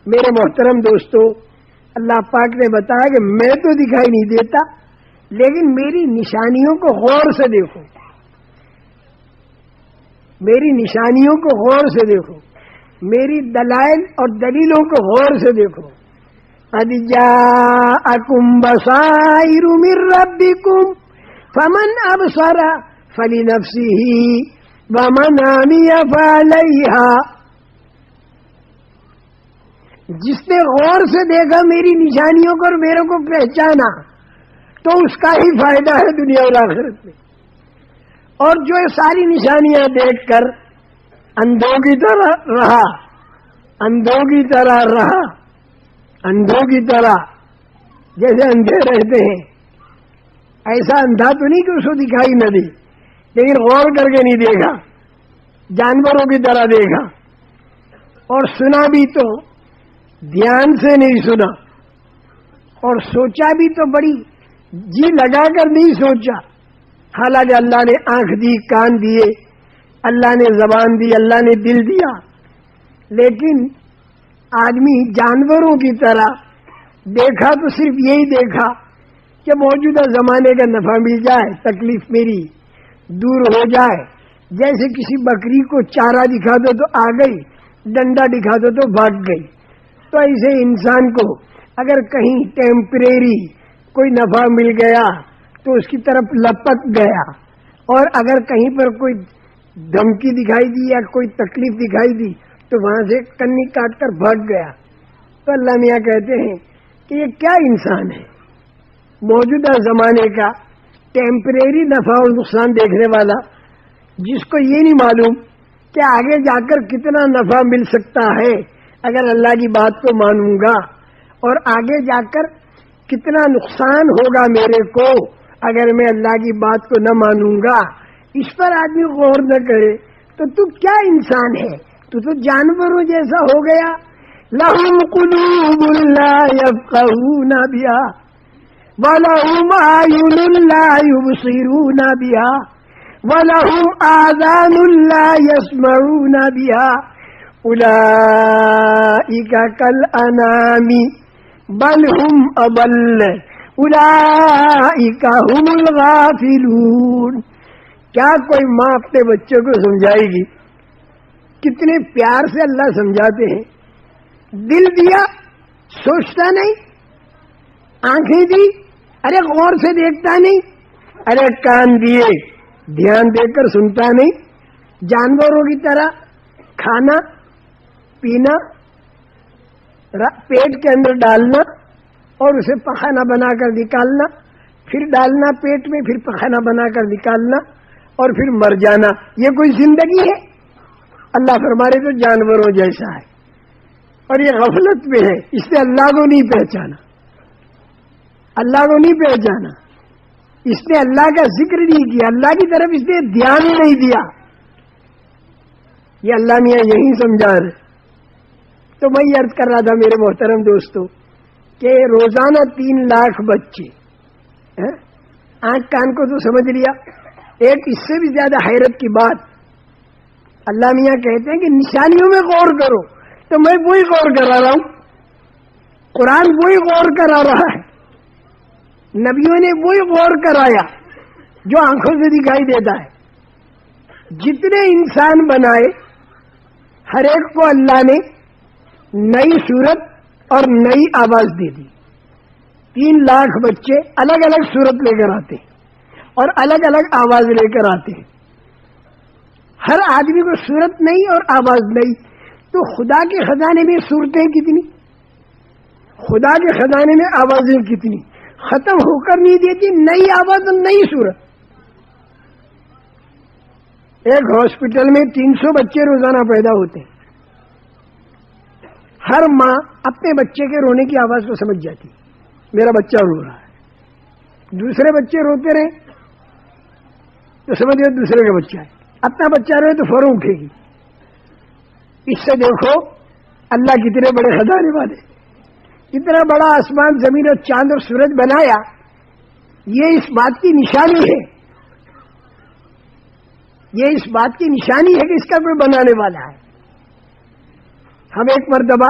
میرے محترم دوستو، اللہ پاک نے بتایا کہ میں تو دکھائی نہیں دیتا، لیکن میری نشانیوں کو غور سے دیکھو، میری نشانیوں کو غور سے دیکھو، میری دلائل اور دلیلوں کو غور سے دیکھو۔ قد جاءکم بصائر من ربکم فمن ابصر فلنفسہ ومن عمی فعلیہا۔ جس نے غور سے دیکھا میری نشانیوں کو اور میرے کو پہچانا تو اس کا ہی فائدہ ہے دنیا اور آخرت میں، اور جو یہ ساری نشانیاں دیکھ کر اندھوں کی طرح رہا، اندھوں کی طرح رہا، اندھوں کی طرح جیسے اندھے رہتے ہیں، ایسا اندھا تو نہیں کہ اس کو دکھائی نہ دے، لیکن غور کر کے نہیں دیکھا، جانوروں کی طرح دیکھا، اور سنا بھی تو دھیان سے نہیں سنا، اور سوچا بھی تو بڑی جی لگا کر نہیں سوچا۔ حالانکہ اللہ نے آنکھ دی، کان دیے، اللہ نے زبان دی، اللہ نے دل دیا، لیکن آدمی جانوروں کی طرح دیکھا تو صرف یہی دیکھا کہ موجودہ زمانے کا نفع مل جائے، تکلیف میری دور ہو جائے۔ جیسے کسی بکری کو چارہ دکھا دو تو آ گئی، ڈنڈا دکھا دو تو بھاگ گئی، تو ایسے انسان کو اگر کہیں ٹیمپریری کوئی نفع مل گیا تو اس کی طرف لپک گیا، اور اگر کہیں پر کوئی دھمکی دکھائی دی یا کوئی تکلیف دکھائی دی تو وہاں سے کنی کاٹ کر بھاگ گیا۔ تو اللہ میاں کہتے ہیں کہ یہ کیا انسان ہے، موجودہ زمانے کا ٹیمپریری نفع اور نقصان دیکھنے والا، جس کو یہ نہیں معلوم کہ آگے جا کر کتنا نفع مل سکتا ہے اگر اللہ کی بات کو مانوں گا، اور آگے جا کر کتنا نقصان ہوگا میرے کو اگر میں اللہ کی بات کو نہ مانوں گا، اس پر آدمی غور نہ کرے تو کیا انسان ہے؟ تو جانوروں جیسا ہو گیا۔ لَهُمْ قُلُوبٌ لَا يَفْقَهُونَ بِهَا وَلَهُمْ أَعْيُنٌ لَا يُبْصِرُونَ بِهَا وَلَهُمْ آذَانٌ لَا يَسْمَعُونَ بِهَا أُولَئِكَ كَالْأَنْعَامِ بَلْ هُمْ أَضَلُّ أُولَئِكَ هُمُ الْغَافِلُونَ۔ کیا کوئی ماں اپنے بچوں کو سمجھائے گی؟ کتنے پیار سے اللہ سمجھاتے ہیں۔ دل دیا، سوچتا نہیں، آنکھیں دی، ارے غور سے دیکھتا نہیں، ارے کان دیے، دھیان دے کر سنتا نہیں، جانوروں کی طرح کھانا پینا، پیٹ کے اندر ڈالنا اور اسے پخانہ بنا کر نکالنا، پھر ڈالنا پیٹ میں، پھر پخانہ بنا کر نکالنا اور پھر مر جانا، یہ کوئی زندگی ہے؟ اللہ فرما رہے تو جانوروں جیسا ہے، اور یہ غفلت میں ہے، اس نے اللہ کو نہیں پہچانا، اللہ کو نہیں پہچانا، اس نے اللہ کا ذکر نہیں کیا، اللہ کی طرف اس نے دھیان ہی نہیں دیا۔ یہ اللہ میاں یہی سمجھا رہے۔ تو میں یہ عرض کر رہا تھا میرے محترم دوستو کہ روزانہ 3 لاکھ بچے، آنکھ کان کو تو سمجھ لیا، ایک اس سے بھی زیادہ حیرت کی بات اللہ میاں کہتے ہیں کہ نشانیوں میں غور کرو، تو میں وہی غور کرا رہا ہوں، قرآن وہی غور کرا رہا ہے، نبیوں نے وہی غور کرایا جو آنکھوں سے دکھائی دیتا ہے۔ جتنے انسان بنائے ہر ایک کو اللہ نے نئی صورت اور نئی آواز دے دی۔ 3 لاکھ بچے الگ الگ صورت لے کر آتے ہیں اور الگ الگ آواز لے کر آتے ہیں، ہر آدمی کو صورت نئی اور آواز نئی۔ تو خدا کے خزانے میں صورتیں کتنی، خدا کے خزانے میں آوازیں کتنی، ختم ہو کر نہیں دیتی، نئی آواز اور نئی صورت۔ ایک ہاسپٹل میں 300 بچے روزانہ پیدا ہوتے ہیں، ہر ماں اپنے بچے کے رونے کی آواز کو سمجھ جاتی، میرا بچہ رو رہا ہے۔ دوسرے بچے روتے رہے تو سمجھ گئے دوسرے کا بچہ ہے، اپنا بچہ روئے تو فوراً اٹھے گی۔ اس سے دیکھو اللہ کتنے بڑے خزانے والے، اتنا بڑا آسمان زمین اور چاند اور سورج بنایا، یہ اس بات کی نشانی ہے، یہ اس بات کی نشانی ہے کہ اس کا کوئی بنانے والا ہے۔ ہم ایک مرتبہ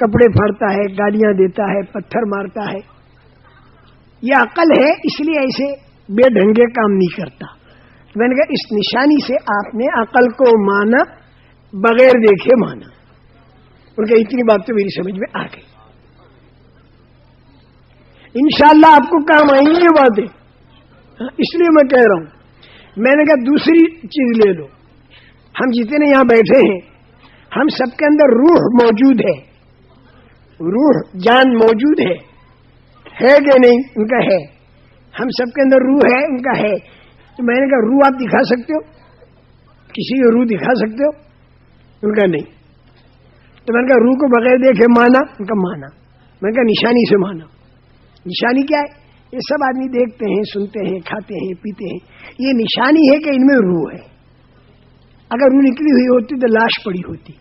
کپڑے پھاڑتا ہے، گالیاں دیتا ہے، پتھر مارتا ہے. یہ عقل ہے، اس لیے ایسے بے ڈھنگے کام نہیں کرتا. میں نے کہا اس نشانی سے آپ نے عقل کو مانا، بغیر دیکھے مانا. ان کا اتنی بات تو میری سمجھ میں آ گئی. انشاءاللہ آپ کو کام آئیں گی یہ باتیں، اس لیے میں کہہ رہا ہوں. میں نے کہا دوسری چیز لے لو. ہم جتنے یہاں بیٹھے ہیں ہم سب کے اندر روح موجود ہے، روح جان موجود ہے کہ نہیں؟ ان کا ہے. ہم سب کے اندر روح ہے، ان کا ہے. تو میں نے کہا روح آپ دکھا سکتے ہو؟ کسی کی روح دکھا سکتے ہو؟ ان کا نہیں. تو میں نے کہا روح کو بغیر دیکھے مانا؟ ان کا مانا. میں نے کہا نشانی سے مانا. نشانی کیا ہے؟ یہ سب آدمی دیکھتے ہیں، سنتے ہیں، کھاتے ہیں، پیتے ہیں. یہ نشانی ہے کہ ان میں روح ہے. اگر روح نکلی ہوئی ہوتی تو لاش پڑی ہوتی.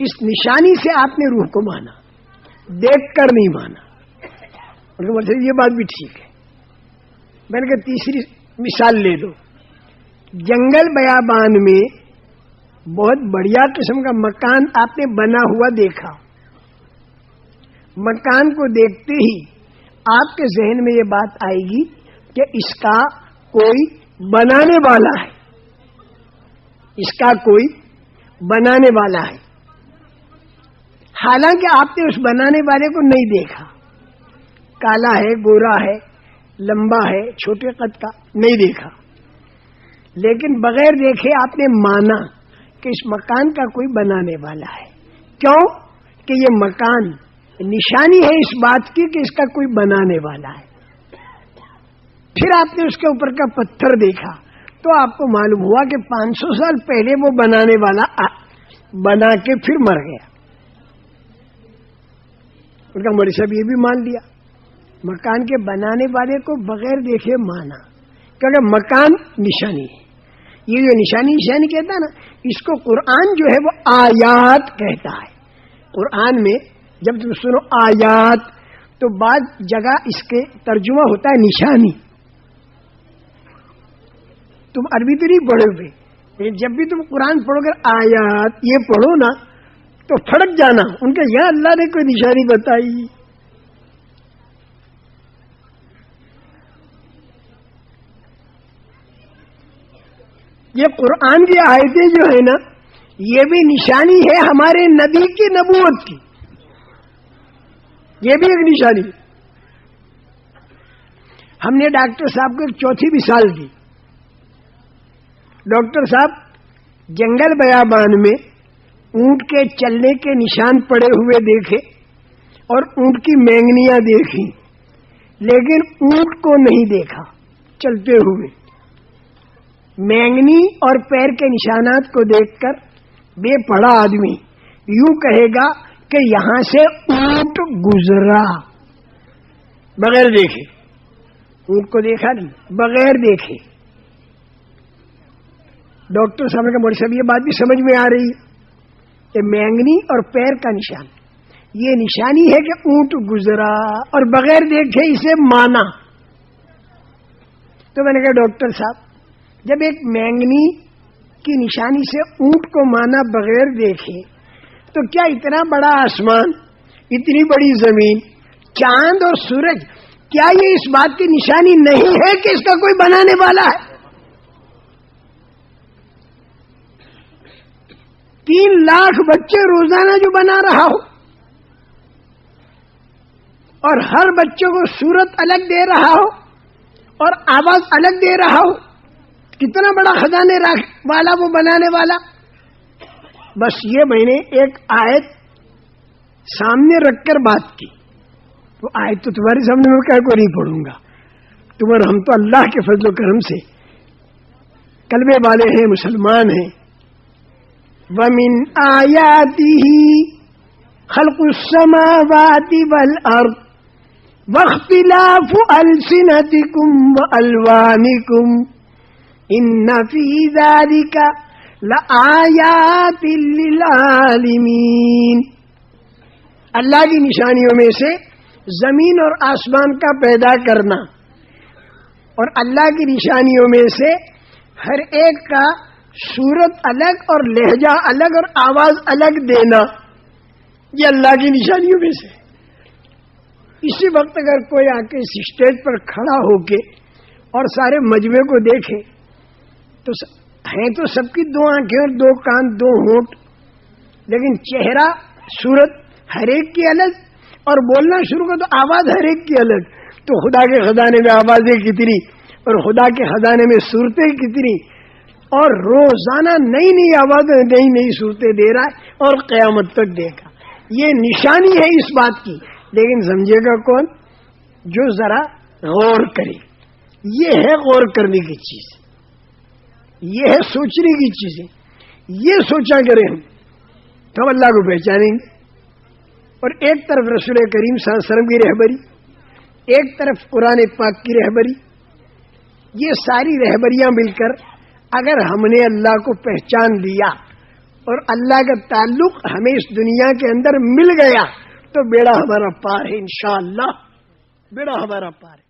اس نشانی سے آپ نے روح کو مانا، دیکھ کر نہیں مانا. مطلب یہ بات بھی ٹھیک ہے. میں نے کہا تیسری مثال لے لو. جنگل بیابان میں بہت بڑھیا قسم کا مکان آپ نے بنا ہوا دیکھا. مکان کو دیکھتے ہی آپ کے ذہن میں یہ بات آئے گی کہ اس کا کوئی بنانے والا ہے، اس کا کوئی بنانے والا ہے. حالانکہ آپ نے اس بنانے والے کو نہیں دیکھا. کالا ہے، گورا ہے، لمبا ہے، چھوٹے قد کا، نہیں دیکھا. لیکن بغیر دیکھے آپ نے مانا کہ اس مکان کا کوئی بنانے والا ہے. کیوں کہ یہ مکان نشانی ہے اس بات کی کہ اس کا کوئی بنانے والا ہے. پھر آپ نے اس کے اوپر کا پتھر دیکھا تو آپ کو معلوم ہوا کہ 500 سال پہلے وہ بنانے والا بنا کے پھر مر گیا. ان کا مولوی صاحب یہ بھی مان لیا، مکان کے بنانے والے کو بغیر دیکھے مانا، کیونکہ مکان نشانی ہے. یہ جو نشانی کہتا ہے نا، اس کو قرآن جو ہے وہ آیات کہتا ہے. قرآن میں جب تم سنو آیات تو بعض جگہ اس کے ترجمہ ہوتا ہے نشانی. تم عربی تو نہیں پڑھو گے، لیکن جب بھی تم قرآن پڑھو گے آیات یہ پڑھو نا تو پھڑک جانا ان کے یہاں اللہ نے کوئی نشانی بتائی. یہ قرآن کی آیتیں جو ہے نا یہ بھی نشانی ہے ہمارے نبی کی نبوت کی، یہ بھی ایک نشانی. ہم نے ڈاکٹر صاحب کو ایک چوتھی مثال دی. ڈاکٹر صاحب جنگل بیابان میں اونٹ کے چلنے کے نشان پڑے ہوئے دیکھے اور اونٹ کی مینگنیاں دیکھی، لیکن اونٹ کو نہیں دیکھا چلتے ہوئے. مینگنی اور پیر کے نشانات کو دیکھ کر بے پڑھا آدمی یوں کہے گا کہ یہاں سے اونٹ گزرا، بغیر دیکھے. اونٹ کو دیکھا نہیں، بغیر دیکھے. ڈاکٹر صاحب نے کہا مولوی صاحب یہ بات بھی سمجھ میں آ رہی ہے کہ مینگنی اور پیر کا نشان یہ نشانی ہے کہ اونٹ گزرا اور بغیر دیکھے اسے مانا. تو میں نے کہا ڈاکٹر صاحب جب ایک مینگنی کی نشانی سے اونٹ کو مانا بغیر دیکھے تو کیا اتنا بڑا آسمان، اتنی بڑی زمین، چاند اور سورج، کیا یہ اس بات کی نشانی نہیں ہے کہ اس کا کوئی بنانے والا ہے؟ 3 لاکھ بچے روزانہ جو بنا رہا ہو اور ہر بچے کو صورت الگ دے رہا ہو اور آواز الگ دے رہا ہو، کتنا بڑا خزانے والا وہ بنانے والا. بس یہ میں نے ایک آیت سامنے رکھ کر بات کی. وہ آیت تو تمہارے سامنے میں کہہ کو نہیں پڑھوں گا. تمہارے ہم تو اللہ کے فضل و کرم سے کلمے والے ہیں، مسلمان ہیں. وَمِنْ آيَاتِهِ خَلْقُ السَّمَاوَاتِ وَالْأَرْضِ وَاخْتِلَافُ أَلْسِنَتِكُمْ وَأَلْوَانِكُمْ إِنَّ فِي ذَلِكَ لَآيَاتٍ لِلْعَالِمِينَ. اللہ کی نشانیوں میں سے زمین اور آسمان کا پیدا کرنا، اور اللہ کی نشانیوں میں سے ہر ایک کا صورت الگ اور لہجہ الگ اور آواز الگ دینا. یہ اللہ کی نشانیوں میں سے. اسی وقت اگر کوئی آ کے اس اسٹیج پر کھڑا ہو کے اور سارے مجمع کو دیکھے تو ہیں تو سب کی دو آنکھیں اور دو کان دو ہونٹ، لیکن چہرہ صورت ہر ایک کی الگ، اور بولنا شروع کر تو آواز ہر ایک کی الگ. تو خدا کے خزانے میں آوازیں کتنی اور خدا کے خزانے میں صورتیں کتنی، اور روزانہ نئی نئی آوازیں نئی نئی صورتیں دے رہا ہے اور قیامت تک دے گا. یہ نشانی ہے اس بات کی، لیکن سمجھے گا کون؟ جو ذرا غور کرے. یہ ہے غور کرنے کی چیز، یہ ہے سوچنے کی چیزیں. یہ سوچا کریں ہم اللہ کو پہچانیں گے. اور ایک طرف رسول کریم صلی اللہ علیہ وسلم کی رہبری، ایک طرف قرآن پاک کی رہبری، یہ ساری رہبریاں مل کر اگر ہم نے اللہ کو پہچان لیا اور اللہ کا تعلق ہمیں اس دنیا کے اندر مل گیا تو بیڑا ہمارا پار ہے. انشاءاللہ بیڑا ہمارا پار ہے.